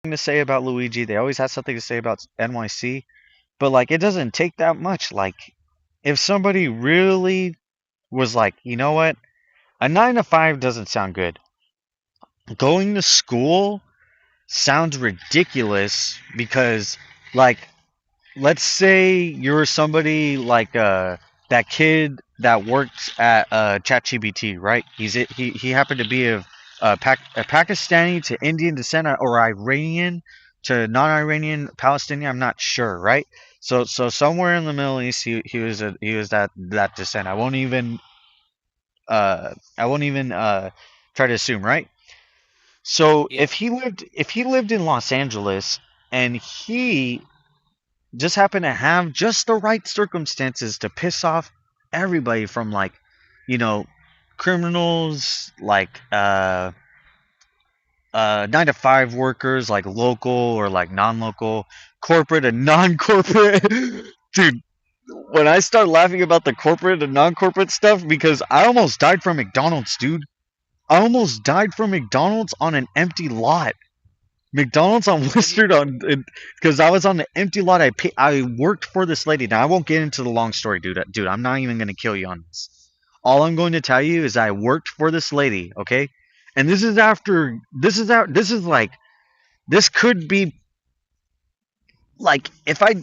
to say about Luigi. They always had something to say about NYC. But like, it doesn't take that much. Like, if somebody really was like, you know what, a 9 to 5 doesn't sound good. Going to school sounds ridiculous because, like, let's say you're somebody like that kid that works at ChatGPT, right? He happened to be of a Pakistani to Indian descent or Iranian to non-Iranian Palestinian. I'm not sure, right? So somewhere in the Middle East, he was that descent. I won't even try to assume, right? So Yeah. if he lived in Los Angeles and he just happened to have just the right circumstances to piss off everybody from like, you know, criminals, like 9 to 5 workers, like local or like non-local, corporate and non-corporate. Dude, when I start laughing about the corporate and non-corporate stuff, because I almost died from McDonald's, dude. I almost died from McDonald's on an empty lot. McDonald's on Have you? Western on because I was on the empty lot. I worked for this lady. Now I won't get into the long story, dude. Dude, I'm not even gonna kill you on this. All I'm going to tell you is I worked for this lady, okay? And this is after this is like this could be like if I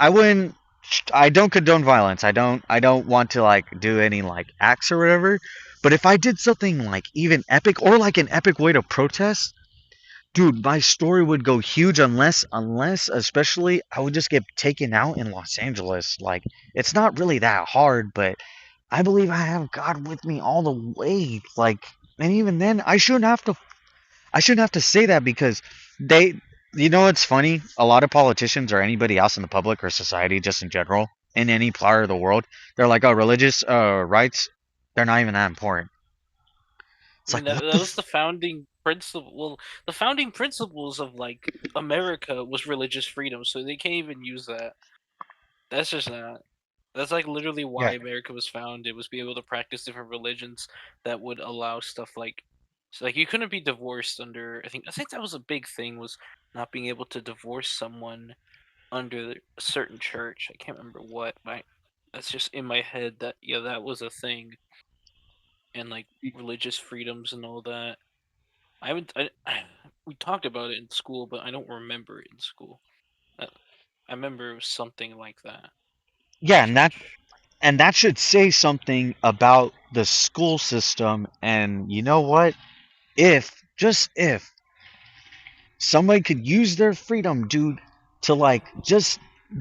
wouldn't I don't condone violence. I don't want to like do any like acts or whatever. But if I did something like even epic or like an epic way to protest, dude, my story would go huge unless especially I would just get taken out in Los Angeles. Like it's not really that hard, but I believe I have God with me all the way. Like and even then I shouldn't have to say that because they you know it's funny? A lot of politicians or anybody else in the public or society just in general in any part of the world, they're like, "Oh, religious rights, they're not even that important." I It's mean, like, "What that the was the founding principle. Well, the founding principles of like America was religious freedom, so they can't even use that. That's just not. That's like literally why yeah, America was founded, was be able to practice different religions that would allow stuff like, so like you couldn't be divorced under. I think that was a big thing, was not being able to divorce someone under a certain church. I can't remember what. That's just in my head that yeah, that was a thing, and like religious freedoms and all that. I haven't. We talked about it in school, but I don't remember it in school. I remember it was something like that. yeah, and that should say something about the school system. And you know what? If just if somebody could use their freedom, dude, to like just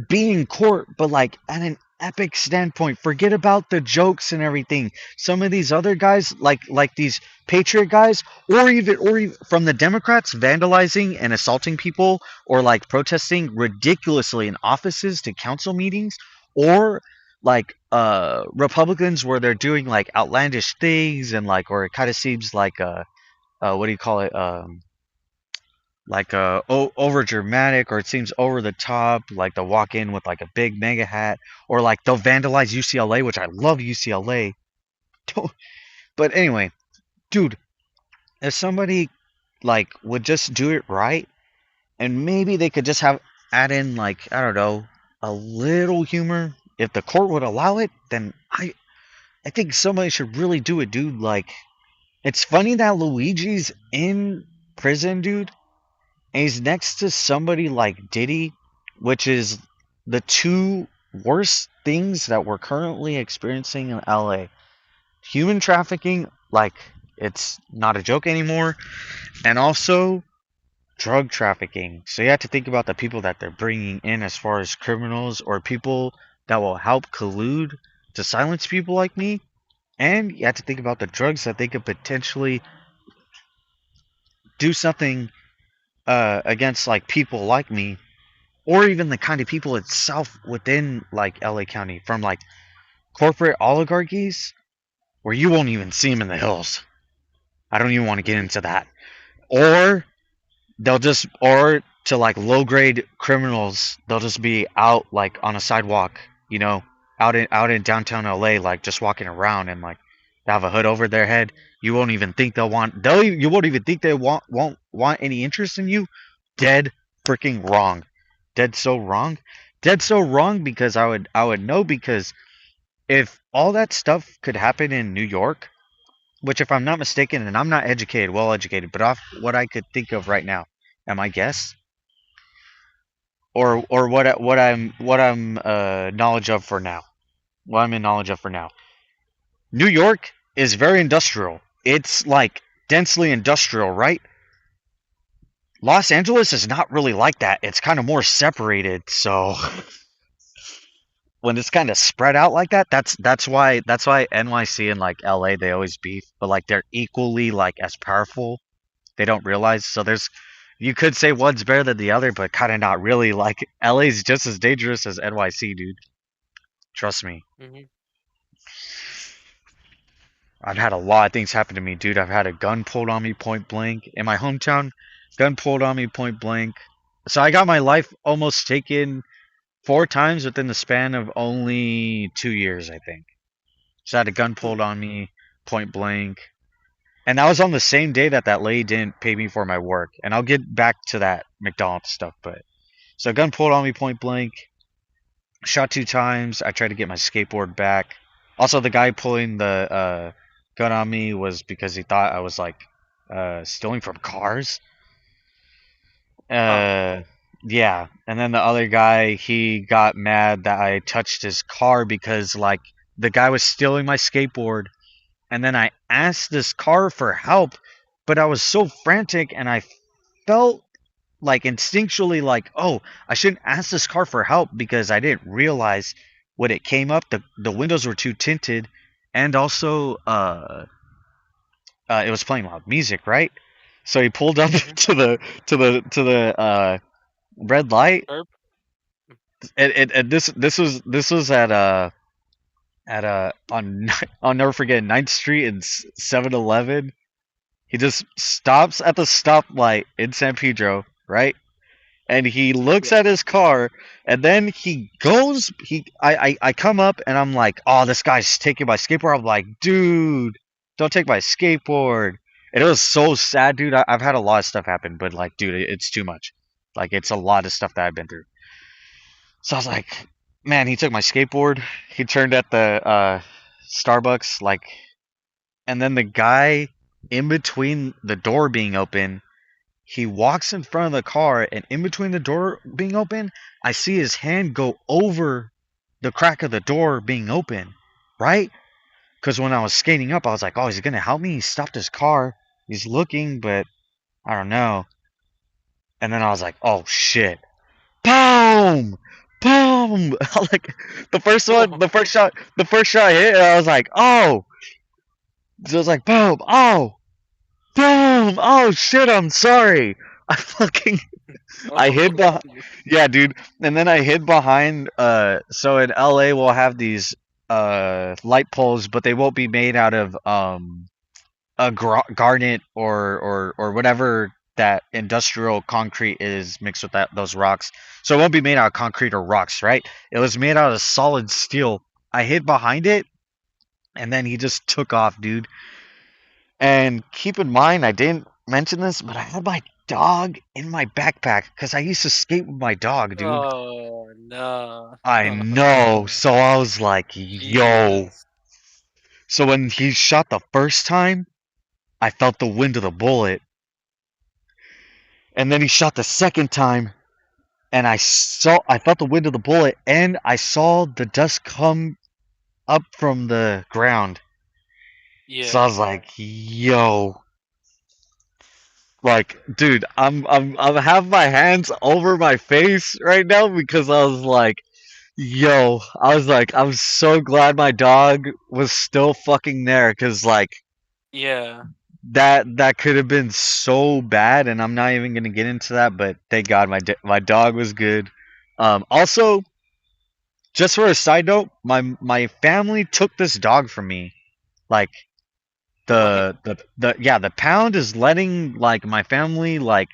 be in court, but like at an epic standpoint. Forget about the jokes and everything. Some of these other guys, like these patriot guys, or even from the Democrats, vandalizing and assaulting people, or like protesting ridiculously in offices to council meetings, or like Republicans where they're doing like outlandish things and like, or it kind of seems like what do you call it, like over dramatic, or it seems over the top, like they'll walk in with like a big mega hat, or like they'll vandalize UCLA, which I love UCLA. But anyway, dude, if somebody like would just do it right, and maybe they could just have add in like, I don't know, a little humor, if the court would allow it, then I think somebody should really do it, dude. Like it's funny that Luigi's in prison, dude, and he's next to somebody like Diddy, which is the two worst things that we're currently experiencing in LA. Human trafficking, like it's not a joke anymore, and also drug trafficking. So you have to think about the people that they're bringing in as far as criminals or people that will help collude to silence people like me. And you have to think about the drugs that they could potentially do something against like people like me, or even the kind of people itself within like LA County, from like corporate oligarchies where you won't even see them in the hills. I don't even want to get into that. Or or to like low grade criminals, they'll just be out like on a sidewalk, you know, out in downtown LA, like just walking around and like they have a hood over their head. You won't even think you won't even think they won't want any interest in you. Dead freaking wrong. Dead so wrong. Dead so wrong because I would know because if all that stuff could happen in New York, which if I'm not mistaken, and I'm not educated, well educated, but off what I could think of right now, am I guess? Or what I'm knowledge of for now. What I'm in knowledge of for now. New York is very industrial. It's like densely industrial, right? Los Angeles is not really like that. It's kind of more separated. So when it's kind of spread out like that, that's why NYC and like LA they always beef, but like they're equally like as powerful. They don't realize. So there's you could say one's better than the other, but kind of not really. Like LA's just as dangerous as NYC, dude. Trust me. Hmm. I've had a lot of things happen to me, dude. I've had a gun pulled on me point blank in my hometown. Gun pulled on me point blank. So I got my life almost taken 4 times within the span of only 2 years, I think. So I had a gun pulled on me point blank. And that was on the same day that that lady didn't pay me for my work. And I'll get back to that McDonald's stuff, but so gun pulled on me point blank. Shot 2 times. I tried to get my skateboard back. Also, the guy pulling the gun on me was because he thought I was like stealing from cars. Huh. Uh, yeah. And then the other guy, he got mad that I touched his car because like the guy was stealing my skateboard. And then I asked this car for help, but I was so frantic and I felt like instinctually like, oh, I shouldn't ask this car for help because I didn't realize when it came up the windows were too tinted, and also it was playing loud music, right? So he pulled up Hmm. to the red light, Herb. and this was at on I'll never forget Ninth Street and 7-Eleven. He just stops at the stoplight in San Pedro, right? And he looks Yeah. at his car, and then he goes. I come up, and I'm like, "Oh, this guy's taking my skateboard." I'm like, "Dude, don't take my skateboard." And it was so sad, dude. I've had a lot of stuff happen, but like, dude, it's too much. Like, it's a lot of stuff that I've been through. So I was like, "Man, he took my skateboard." He turned at the Starbucks, like, and then the guy in between the door being open, he walks in front of the car, and in between the door being open, I see his hand go over the crack of the door being open, right? Because when I was skating up, I was like, oh, is he going to help me? He stopped his car. He's looking, but I don't know. And then I was like, oh, shit. Boom! Boom! Like, the first shot hit, and I was like, oh! So I was like, boom! Oh! Boom! Oh, shit, I'm sorry! I fucking I Oh. hid behind, yeah, dude. And then I hid behind. So in LA we'll have these light poles, but they won't be made out of a garnet or whatever that industrial concrete is mixed with those rocks. So it won't be made out of concrete or rocks, right? It was made out of solid steel. I hid behind it, and then he just took off, dude. And keep in mind, I didn't mention this, but I had my dog in my backpack because I used to skate with my dog, dude. Oh no. I know. So I was like, yo. Jesus. So when he shot the first time, I felt the wind of the bullet. And then he shot the second time, and I felt the wind of the bullet, and I saw the dust come up from the ground. So I Yeah. was like, yo. Like, dude, I have my hands over my face right now because I was like, yo, I was like, I'm so glad my dog was still fucking there because like Yeah. that could have been so bad, and I'm not even gonna get into that. But thank God my dog was good. Also, just for a side note, my family took this dog from me. Like What? the pound is letting like my family like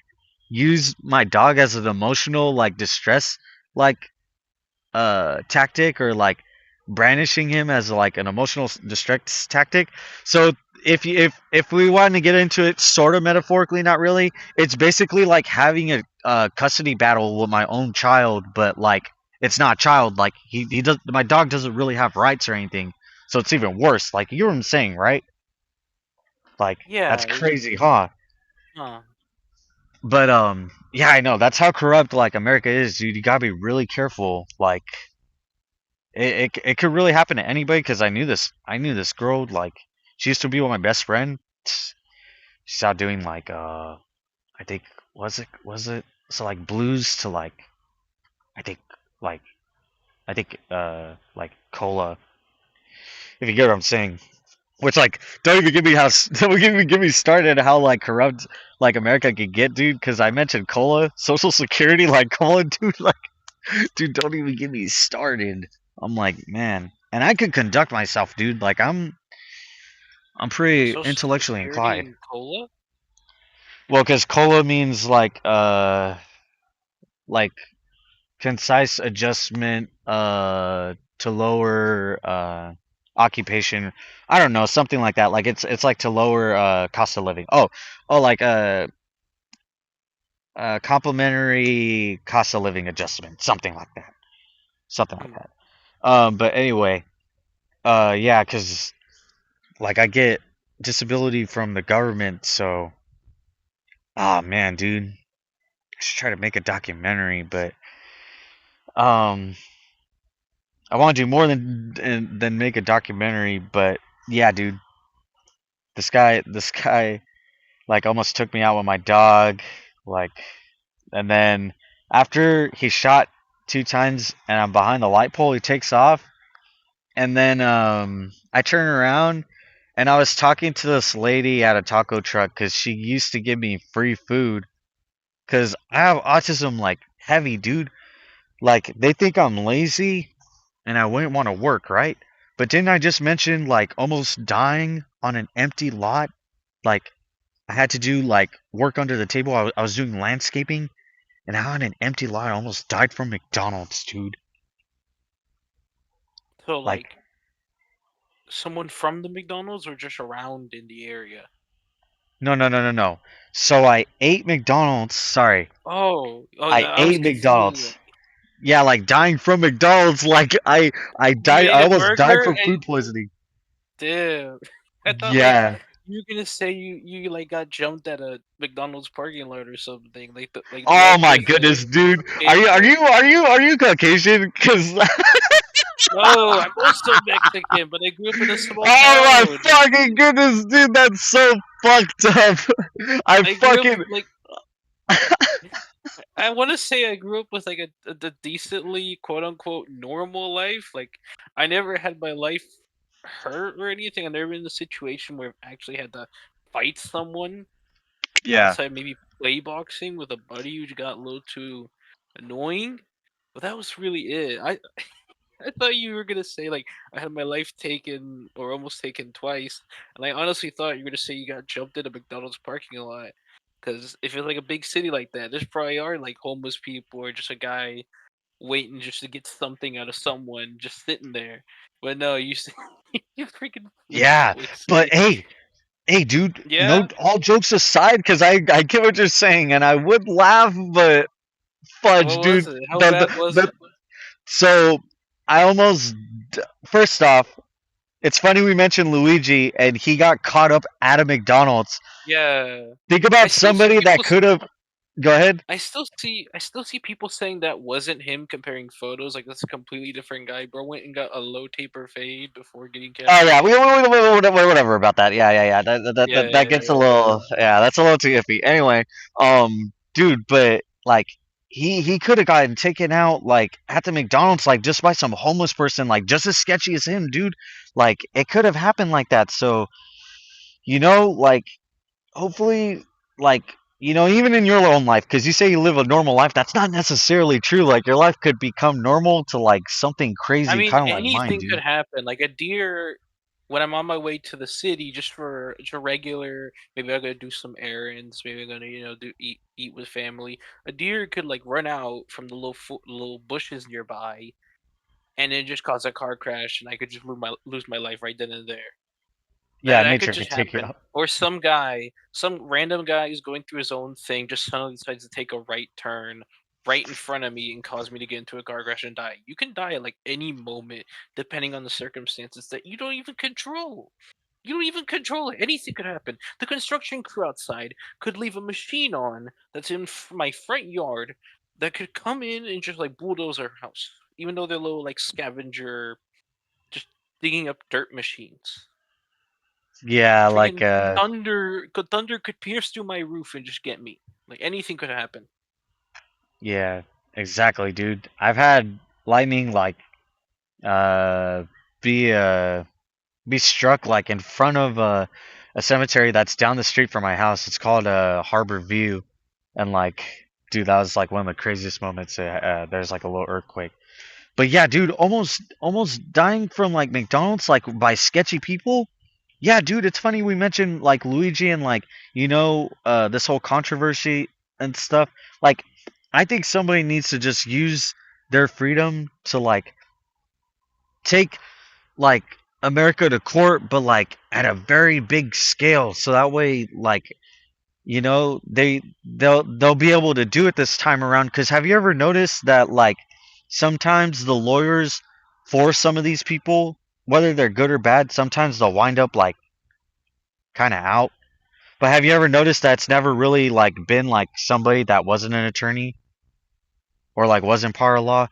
use my dog as an emotional like distress like tactic, or like brandishing him as like an emotional distress tactic. So if we want to get into it sort of metaphorically, not really, it's basically like having a custody battle with my own child, but like it's not child. Like he does, my dog doesn't really have rights or anything, so it's even worse. Like you know what I'm saying, right? Like that's Yeah. crazy, huh? Huh. But yeah, I know that's how corrupt like America is, dude. You gotta be really careful. Like it could really happen to anybody. Because I knew this girl. Like she used to be with my best friend. She's out doing like I think was it so like blues to like I think like like cola, if you get what I'm saying. Which like don't even give me how don't even give me started how like corrupt like America could get, dude. Because I mentioned cola, Social Security, like cola, dude. Like dude, don't even get me started. I'm like man, and I could conduct myself, dude. Like I'm pretty Social intellectually Security inclined. and cola. Well, because cola means like concise adjustment to lower occupation. I don't know, something like that. Like it's like to lower cost of living. Oh like complementary cost of living adjustment, something like that. Something like Hmm. that. But anyway, yeah, cuz like I get disability from the government, so oh man, dude. I should try to make a documentary, but um I want to do more than make a documentary, but yeah, dude, this guy, like almost took me out with my dog, like, and then after he shot two times and I'm behind the light pole, he takes off, and then I turn around and I was talking to this lady at a taco truck because she used to give me free food because I have autism like heavy, dude. Like they think I'm lazy and I wouldn't want to work, right? But didn't I just mention like almost dying on an empty lot? Like I had to do like work under the table. I was doing landscaping, and out on an empty lot, I almost died from McDonald's, dude. So Like like someone from the McDonald's or just around in the area? no. So I ate McDonald's. Sorry, Oh, I I was ate confused. McDonald's. Yeah, like dying from McDonald's. Like I You died. ate I a almost died burger from and food poisoning. damn. I thought like Yeah. you were gonna say you like got jumped at a McDonald's parking lot or something. Like Oh met my with goodness, dude. a scapegoat. Are you Caucasian? Cause No, I'm also Mexican, but I grew up in a small oh my town. fucking goodness, dude, that's so fucked up. I I grew up fucking like I want to say I grew up with like a decently quote unquote normal life. Like I never had my life hurt or anything. I never been in a situation where I've actually had to fight someone yeah. outside maybe play boxing with a buddy who got a little too annoying. But that was really it. I thought you were gonna say like I had my life taken or almost taken twice, and I honestly thought you were gonna say you got jumped in a McDonald's parking lot. Because if it's like a big city like that, there's probably are like homeless people or just a guy waiting just to get something out of someone just sitting there. But no, you freaking food Yeah. But poisoning. hey, dude, Yeah, no, all jokes aside, because I get what you're saying, and I would laugh, but what fudge, was dude. it? How bad was it? So I almost, first off, it's funny we mentioned Luigi, and he got caught up at a McDonald's. Yeah, Think I about still see somebody people. that could have. Go ahead. I still see people saying that wasn't him comparing photos, like, that's a completely different guy. Bro went and got a low taper fade before getting Oh yeah, captured. whatever about that. Yeah. That Yeah. gets a little, yeah, that's a little too iffy. Anyway, dude, but like he could have gotten taken out like at the McDonald's like just by some homeless person like just as sketchy as him, dude. Like it could have happened like that. So like hopefully like even in your own life, because you say you live a normal life, that's not necessarily true. Like your life could become normal to like something I crazy, mean, kind of like mine, anything dude. could happen, like, a deer when I'm on my way to the city just for just a regular maybe I'm gonna do some errands, maybe I'm gonna, do eat with family. A deer could, like, run out from the little bushes nearby and then just cause a car crash, and I could just lose my life right then and there. Yeah, That could nature just could take you happen. out. Or some guy, some random guy is going through his own thing, just suddenly decides to take a right turn right in front of me and cause me to get into a car crash and die. You can die at like any moment, depending on the circumstances that you don't even control. You don't even control it. Anything could happen. The construction crew outside could leave a machine on that's in my front yard that could come in and just like bulldoze our house, even though they're little like scavenger, just digging up dirt machines. Yeah, like Freaking thunder could pierce through my roof and just get me. Like anything could happen. yeah, exactly, dude. I've had lightning like uh be uh be struck like in front of a cemetery that's down the street from my house. It's called Harbor View, and like, dude, that was like one of the craziest moments. There's like a little earthquake. But yeah, dude, almost dying from like McDonald's like by sketchy people. Yeah, dude, it's funny we mentioned like Luigi and like this whole controversy and stuff. Like, I think somebody needs to just use their freedom to like take like America to court, but like at a very big scale, so that way like they'll be able to do it this time around. Because have you ever noticed that like sometimes the lawyers for some of these people, whether they're good or bad, sometimes they'll wind up like kind of out. But have you ever noticed that it's never really like been like somebody that wasn't an attorney or like wasn't part of law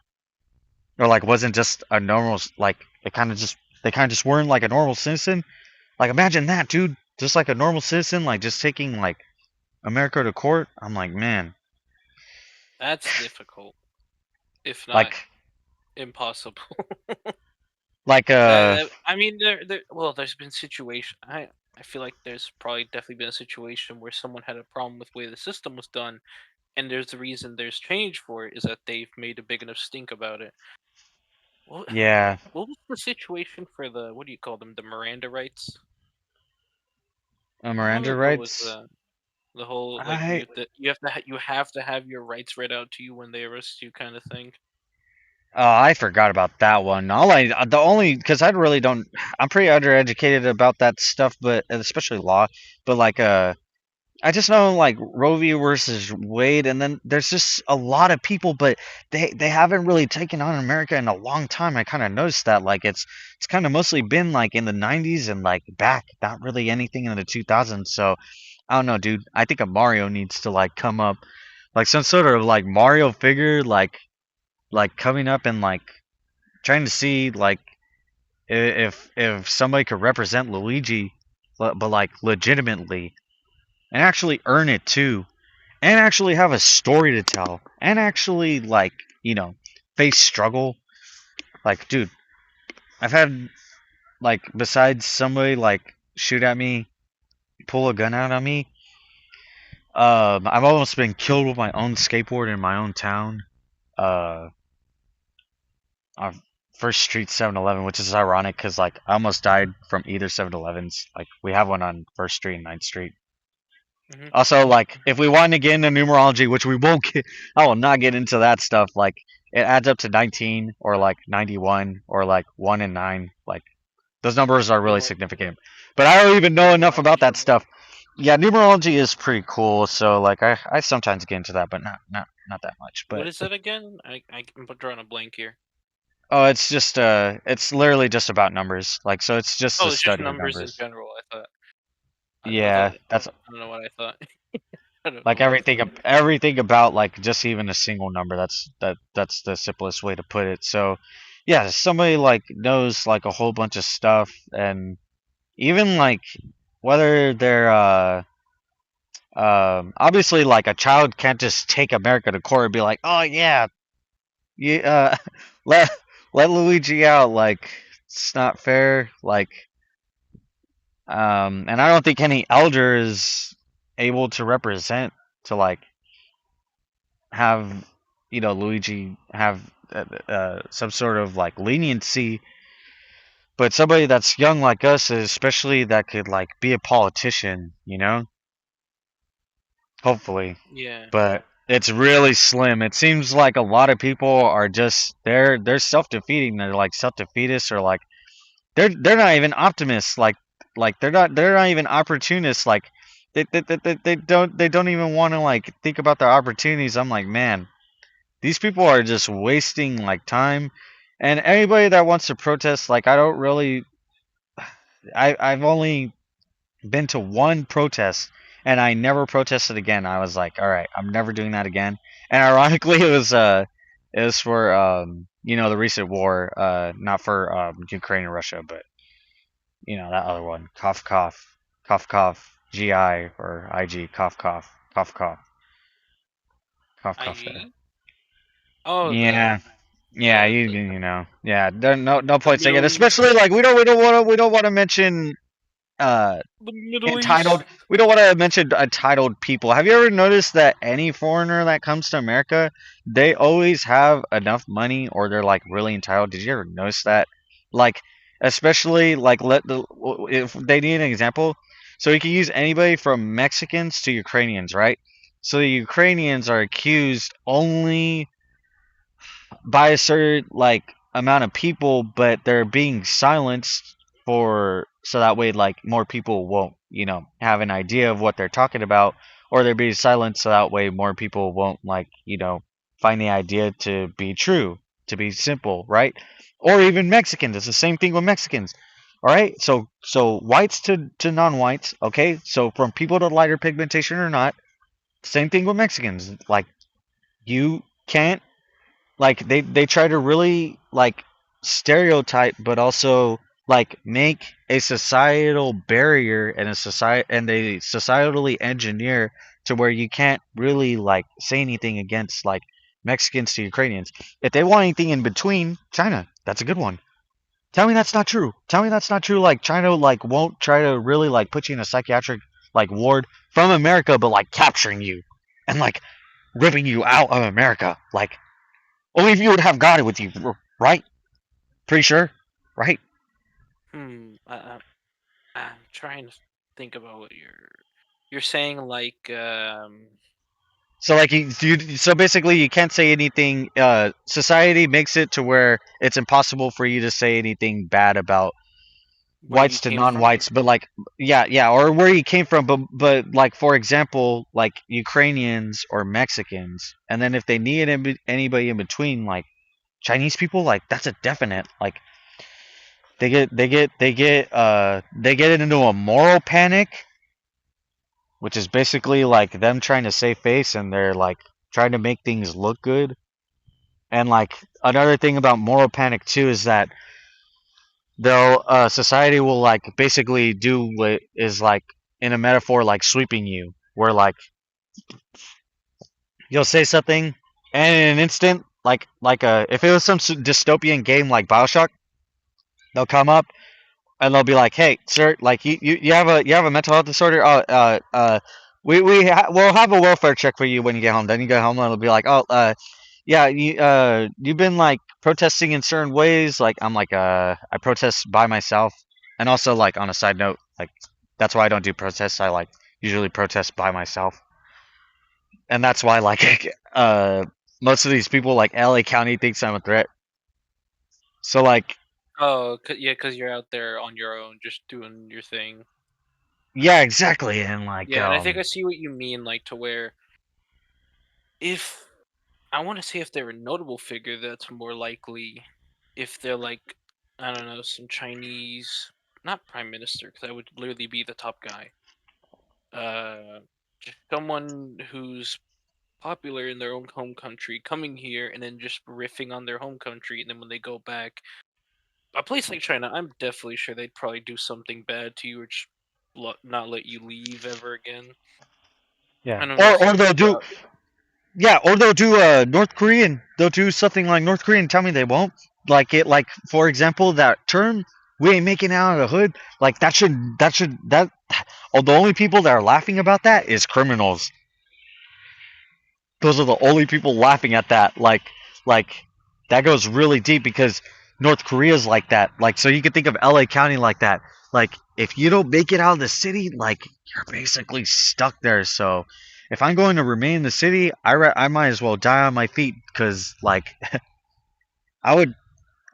or like wasn't just a normal like they kind of just weren't like a normal citizen. Like imagine that, dude. Just like a normal citizen, like just taking like America to court. I'm like, man, That's difficult, if not like impossible. like I mean, well, there's been situation. I feel like there's probably definitely been a situation where someone had a problem with the way the system was done, and there's the reason there's change for it is that they've made a big enough stink about it. What yeah, what was the situation for the what do you call them, the Miranda rights? How long Miranda ago was rights. the whole like I you have to have your rights read out to you when they arrest you kind of thing? I forgot about that one. The only because I really don't. I'm pretty undereducated about that stuff, but especially law. But like I just know like Roe v. versus Wade, and then there's just a lot of people, but they haven't really taken on America in a long time. I kind of noticed that like it's kind of mostly been like in the '90s and like back, not really anything in the 2000s. So I don't know, dude. I think a Mario needs to like come up, like some sort of like Mario figure, like coming up and like trying to see like if somebody could represent Luigi, but like legitimately and actually earn it too and actually have a story to tell and actually like face struggle. Like, dude, I've had like besides somebody like shoot at me, pull a gun out on me, I've almost been killed with my own skateboard in my own town. uh our first street 7-Eleven, which is ironic because like I almost died from either 7-Elevens. Like we have one on First Street and Ninth Street. Hmm. Also, like, if we want to get into numerology, which we won't get, I will not get into that stuff. Like, it adds up to 19 or like 91 or like 1 and 9. Like, those numbers are really Numer- significant. But I don't even know enough about numerology. that stuff. Yeah, numerology is pretty cool. So, like, I sometimes get into that, but not that much. What But is that again? I'm drawing a blank here. oh, it's literally just about numbers. Like, so it's just the Oh, it's just study of numbers in numbers. general. I thought Yeah, that's I don't know what I thought. I don't know like what I thought. everything about like just even a single number. That's the simplest way to put it. So yeah, somebody like knows like a whole bunch of stuff, and even like whether they're obviously like a child can't just take America to court and be like, oh yeah, yeah, let let Luigi out. Like it's not fair. Like and I don't think any elder is able to represent to like have Luigi have some sort of like leniency, but somebody that's young like us, especially that could like be a politician, hopefully. Yeah. But it's really slim. It seems like a lot of people are just they're self defeating. They're like self defeatists or like they're not even optimists. Like Like they're not even opportunists. Like they don't even want to like think about their opportunities. I'm like, man, these people are just wasting like time. And anybody that wants to protest, like I don't really, I've only been to one protest and I never protested again. I was like, all right, I'm never doing that again. And ironically, it was for you know, the recent war, not for Ukraine and Russia, but you know, that other one, cough, GI or IG, cough there. IG. Oh, Yeah, yeah, the you know, yeah. No the point saying it, Middle East. especially like we don't want to mention uh The Middle entitled. East. We don't want to mention entitled people. Have you ever noticed that any foreigner that comes to America, they always have enough money or they're like really entitled? Did you ever notice that? Like, especially like let the if they need an example, so you can use anybody from Mexicans to Ukrainians, right? So the Ukrainians are accused only by a certain like amount of people, but they're being silenced for so that way like more people won't, you know, have an idea of what they're talking about, or they're being silenced so that way more people won't like, you know, find the idea to be true, to be simple, right? Or even Mexicans, it's the same thing with Mexicans. All right, so whites to non-whites, okay? So from people to lighter pigmentation or not, same thing with Mexicans. Like you can't like they try to really like stereotype but also like make a societal barrier and a society and they societally engineer to where you can't really like say anything against like Mexicans to Ukrainians. If they want anything in between, China, that's a good one. Tell me that's not true. Tell me that's not true. Like China like won't try to really like put you in a psychiatric like ward from America but like capturing you and like ripping you out of America. Like only if you would have got it with you, right? Pretty sure, right? Hmm. I'm trying to think about what you're saying. Like, So like so basically you can't say anything. Society makes it to where it's impossible for you to say anything bad about where you whites to came from. non-whites. But like, yeah, or where you came from. But like for example, like Ukrainians or Mexicans, and then if they need anybody in between, like Chinese people, like that's a definite. Like they get into a moral panic, which is basically like them trying to save face and they're like trying to make things look good. And like another thing about moral panic too is that they'll society will like basically do what is like in a metaphor like sweeping you, where like you'll say something and in an instant like if it was some dystopian game like BioShock, they'll come up and they'll be like, "Hey, sir, like you have a mental health disorder. We'll have a welfare check for you when you get home. Then you get home and it'll be like, oh, yeah, you've been like protesting in certain ways. Like I'm like, I protest by myself, and also like on a side note, like that's why I don't do protests. I like usually protest by myself, and that's why like most of these people like LA County thinks I'm a threat. So like, Oh, yeah, because you're out there on your own, just doing your thing. yeah, exactly, and like Yeah, and I think I see what you mean. Like to where if I want to see if they're a notable figure, that's more likely if they're like, I don't know, some Chinese, not prime minister, because that would literally be the top guy. Just someone who's popular in their own home country, coming here and then just riffing on their home country, and then when they go back, a place like China, I'm definitely sure they'd probably do something bad to you or just not let you leave ever again. yeah, I don't know if or you they'll do got. yeah, or they'll do North Korean. They'll do something like North Korean. Tell me they won't. Like it. Like for example, that term "we ain't making it out of the hood." Like that. Oh, the only people that are laughing about that is criminals. Those are the only people laughing at that. Like that goes really deep because North Korea's like that. Like so you can think of LA County like that. Like if you don't make it out of the city, like you're basically stuck there. So if I'm going to remain in the city, I might as well die on my feet because like I would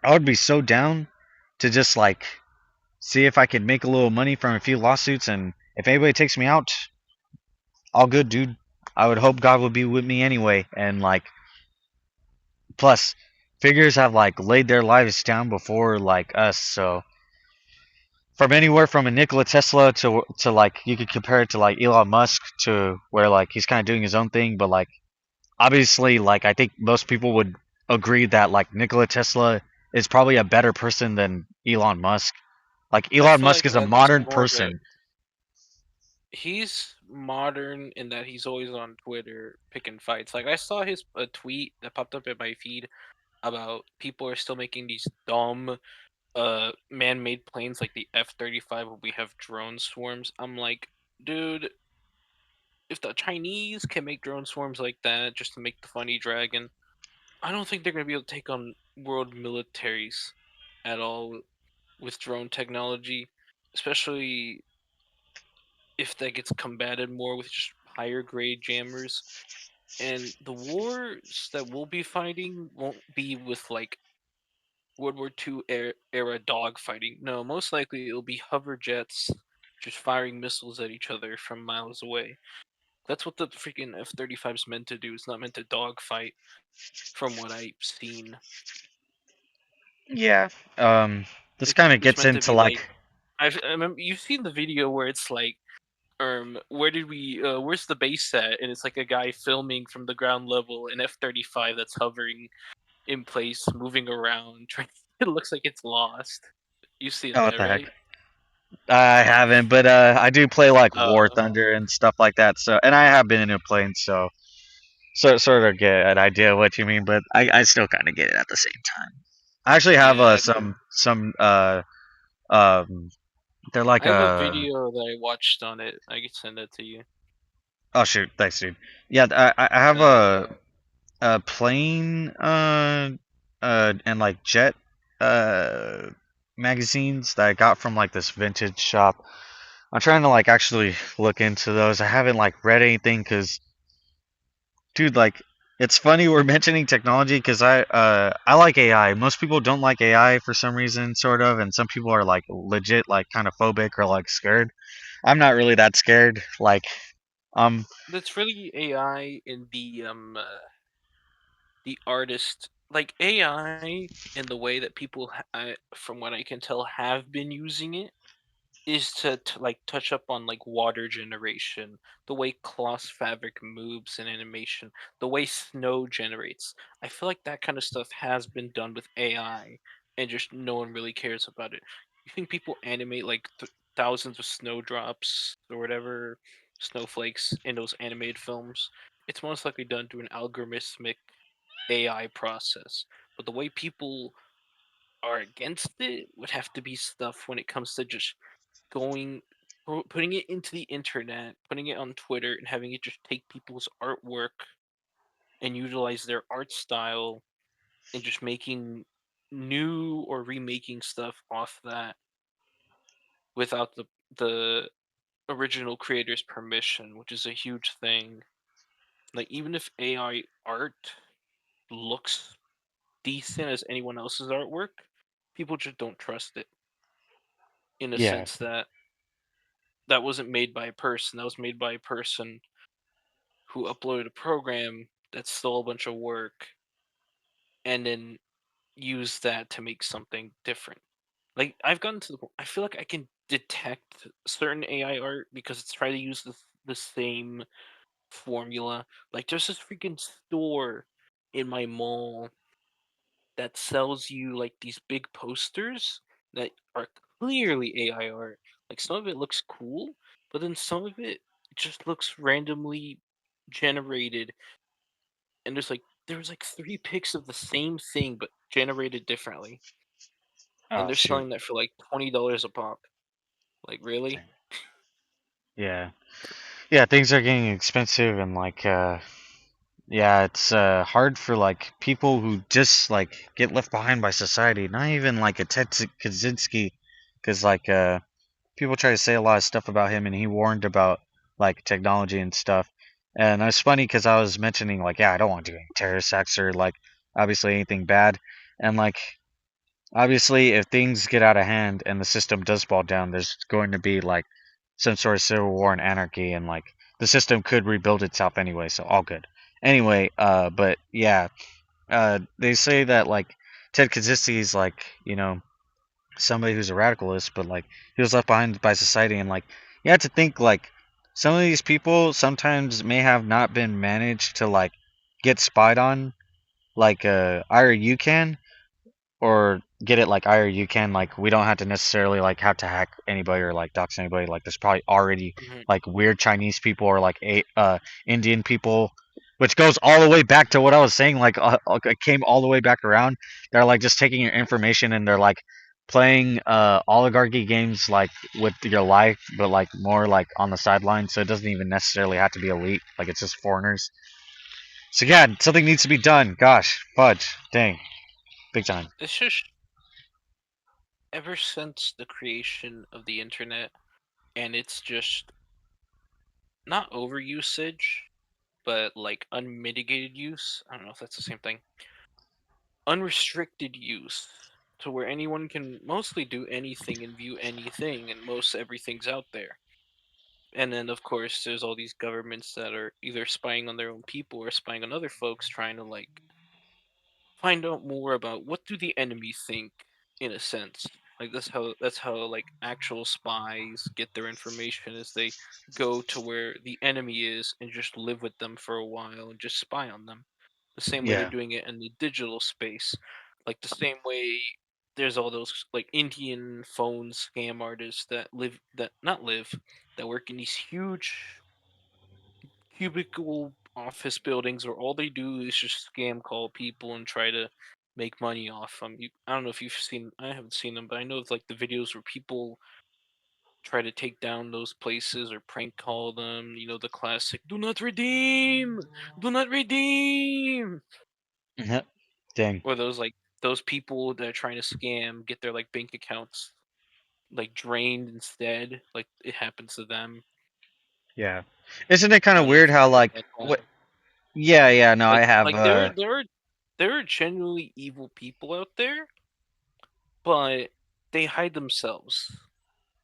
I would be so down to just like see if I could make a little money from a few lawsuits, and if anybody takes me out, all good, dude. I would hope God would be with me anyway, and like, plus, figures have like laid their lives down before like us, so from anywhere from a Nikola Tesla to like you could compare it to like Elon Musk to where like he's kind of doing his own thing, but like obviously like I think most people would agree that like Nikola Tesla is probably a better person than Elon Musk. Like I Elon feel Musk like is a he's modern more of a person. he's modern in that he's always on Twitter picking fights. Like I saw his a tweet that popped up in my feed about people are still making these dumb man-made planes like the F-35 where we have drone swarms. I'm like, dude, if the Chinese can make drone swarms like that just to make the funny dragon, I don't think they're gonna be able to take on world militaries at all with drone technology, especially if that gets combated more with just higher grade jammers. And the wars that we'll be fighting won't be with like World War II era dogfighting. No, most likely it'll be hover jets just firing missiles at each other from miles away. That's what the freaking F-35 is meant to do. It's not meant to dogfight, from what I've seen. Yeah. Um, this It's kind of it's gets meant to into be like like I remember you've seen the video where it's like where did we where's the base at, and it's like a guy filming from the ground level an F-35 that's hovering in place moving around trying it looks like it's lost. You've seen oh what that, the heck. right? I haven't, but I do play like War uh Thunder and stuff like that. So, and I have been in a plane, so sort of get an idea of what you mean, but I still kind of get it at the same time. I actually have yeah, some um they're like I have a video that I watched on it. I can send it to you. oh shoot, thanks dude. Yeah, I have uh a plane and like jet uh magazines that I got from like this vintage shop. I'm trying to like actually look into those. I haven't like read anything because, dude, like it's funny we're mentioning technology because I like AI. Most people don't like AI for some reason, sort of, and some people are like legit like kind of phobic or like scared. I'm not really that scared. Like, um, that's really AI in the artist like AI in the way that people from what I can tell have been using it is to like touch up on like water generation, the way cloth fabric moves in animation, the way snow generates. I feel like that kind of stuff has been done with AI, and just no one really cares about it. You think people animate like thousands of snowdrops or whatever snowflakes in those animated films? It's most likely done through an algorithmic AI process. But the way people are against it would have to be stuff when it comes to just going putting it into the internet, putting it on Twitter, and having it just take people's artwork and utilize their art style and just making new or remaking stuff off that without the original creator's permission, which is a huge thing. Like even if AI art looks decent as anyone else's artwork, people just don't trust it in a yeah, sense that that wasn't made by a person. That was made by a person who uploaded a program that stole a bunch of work and then used that to make something different. Like I've gotten to the point, I feel like I can detect certain AI art because it's trying to use the same formula. Like there's this freaking store in my mall that sells you like these big posters that are clearly AI art. Like some of it looks cool, but then some of it just looks randomly generated. And there was like three pics of the same thing but generated differently. And oh they're shoot, selling that for like $20 a pop. Like really? yeah, yeah. Things are getting expensive, and like yeah, it's hard for like people who just like get left behind by society. Not even like a Ted Kaczynski, because like people try to say a lot of stuff about him, and he warned about like technology and stuff. And it's funny because I was mentioning like, yeah, I don't want to do any terrorist acts or like obviously anything bad, and like Obviously, if things get out of hand and the system does fall down, there's going to be like some sort of civil war and anarchy, and like the system could rebuild itself anyway. So all good. Anyway, but yeah, they say that like Ted Kaczynski is like somebody who's a radicalist, but like he was left behind by society, and like you have to think like some of these people sometimes may have not been managed to like get spied on like either you can or get it like either you can like we don't have to necessarily like have to hack anybody or like dox anybody. Like there's probably already Mhm. like weird Chinese people or like Indian people, which goes all the way back to what I was saying. Like it came all the way back around. They're like just taking your information and they're like playing oligarchy games like with your life, but like more like on the sideline. So it doesn't even necessarily have to be elite. Like it's just foreigners. So yeah, something needs to be done. Gosh, fudge, dang, big time. It's just ever since the creation of the internet and it's just not overusage, but like unmitigated use. I don't know if that's the same thing. Unrestricted use to where anyone can mostly do anything and view anything, and most everything's out there. And then, of course, there's all these governments that are either spying on their own people or spying on other folks, trying to like find out more about what do the enemy think, in a sense. Like that's how like actual spies get their information, is they go to where the enemy is and just live with them for a while and just spy on them. The same way they're Yeah. doing it in the digital space. Like the same way there's all those like Indian phone scam artists that live that not live that work in these huge cubicle office buildings where all they do is just scam call people and try to make money off them. I don't know if you've seen. I haven't seen them, but I know it's like the videos where people try to take down those places or prank call them. You know the classic "Do not redeem, do not redeem," Mhm. Dang. or those like those people that are trying to scam get their like bank accounts like drained instead. Like it happens to them. Yeah. Isn't it kind I of don't know if weird you've how heard like about that. what? Yeah, yeah. No, I have. Like there are genuinely evil people out there, but they hide themselves.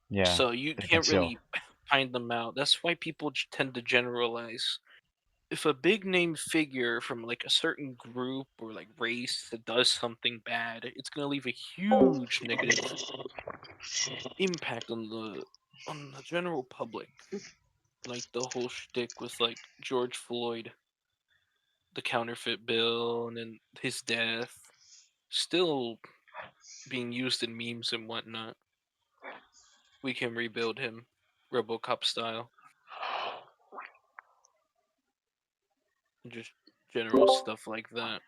Yeah. So you They can't conceal. really find them out. That's why people tend to generalize. If a big name figure from like a certain group or like race that does something bad, it's gonna leave a huge negative impact on the general public. Like the whole shtick with like George Floyd, the counterfeit bill, and then his death, still being used in memes and whatnot. We can rebuild him, RoboCop style, and just general stuff like that.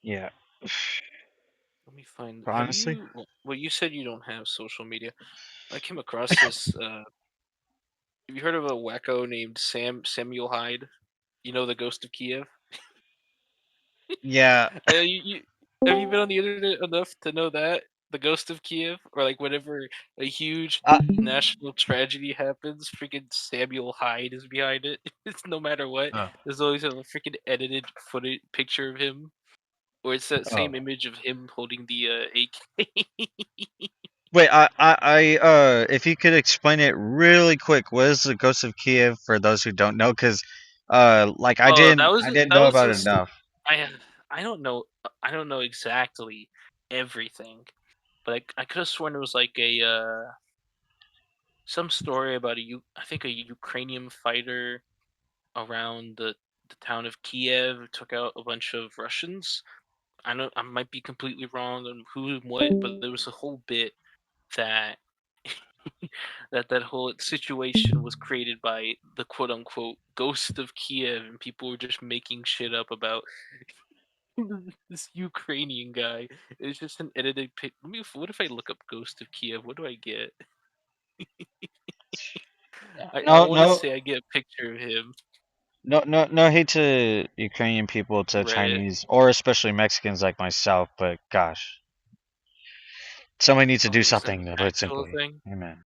Yeah. Let me find. Have Honestly. you? Well, you said you don't have social media. I came across this. Have you heard of a wacko named Samuel Hyde? You know the Ghost of Kiev. Yeah. You have you been on the internet enough to know that the Ghost of Kiev, or like whenever a huge Uh, national tragedy happens, freaking Samuel Hyde is behind it. It's no matter what. oh. There's always a freaking edited footage picture of him, or it's that Oh. same image of him holding the AK. Wait. If you could explain it really quick, what is the Ghost of Kiev for those who don't know? Because, like Oh, I didn't that know was about it just enough. I I don't know I don't know exactly everything, but I could have sworn it was like a some story about I think a Ukrainian fighter around the town of Kiev took out a bunch of Russians. I know I might be completely wrong on who and what, but there was a whole bit that that whole situation was created by the quote unquote ghost of Kiev, and people were just making shit up about this Ukrainian guy. It's just an edited pic. What if I look up ghost of Kiev? What do I get? I No, want to no, say I get a picture of him. no hate to Ukrainian people, to Reddit. Chinese, or especially Mexicans like myself. But gosh, somebody needs to Oh, do is that an something, to put it actual simply. thing? Amen.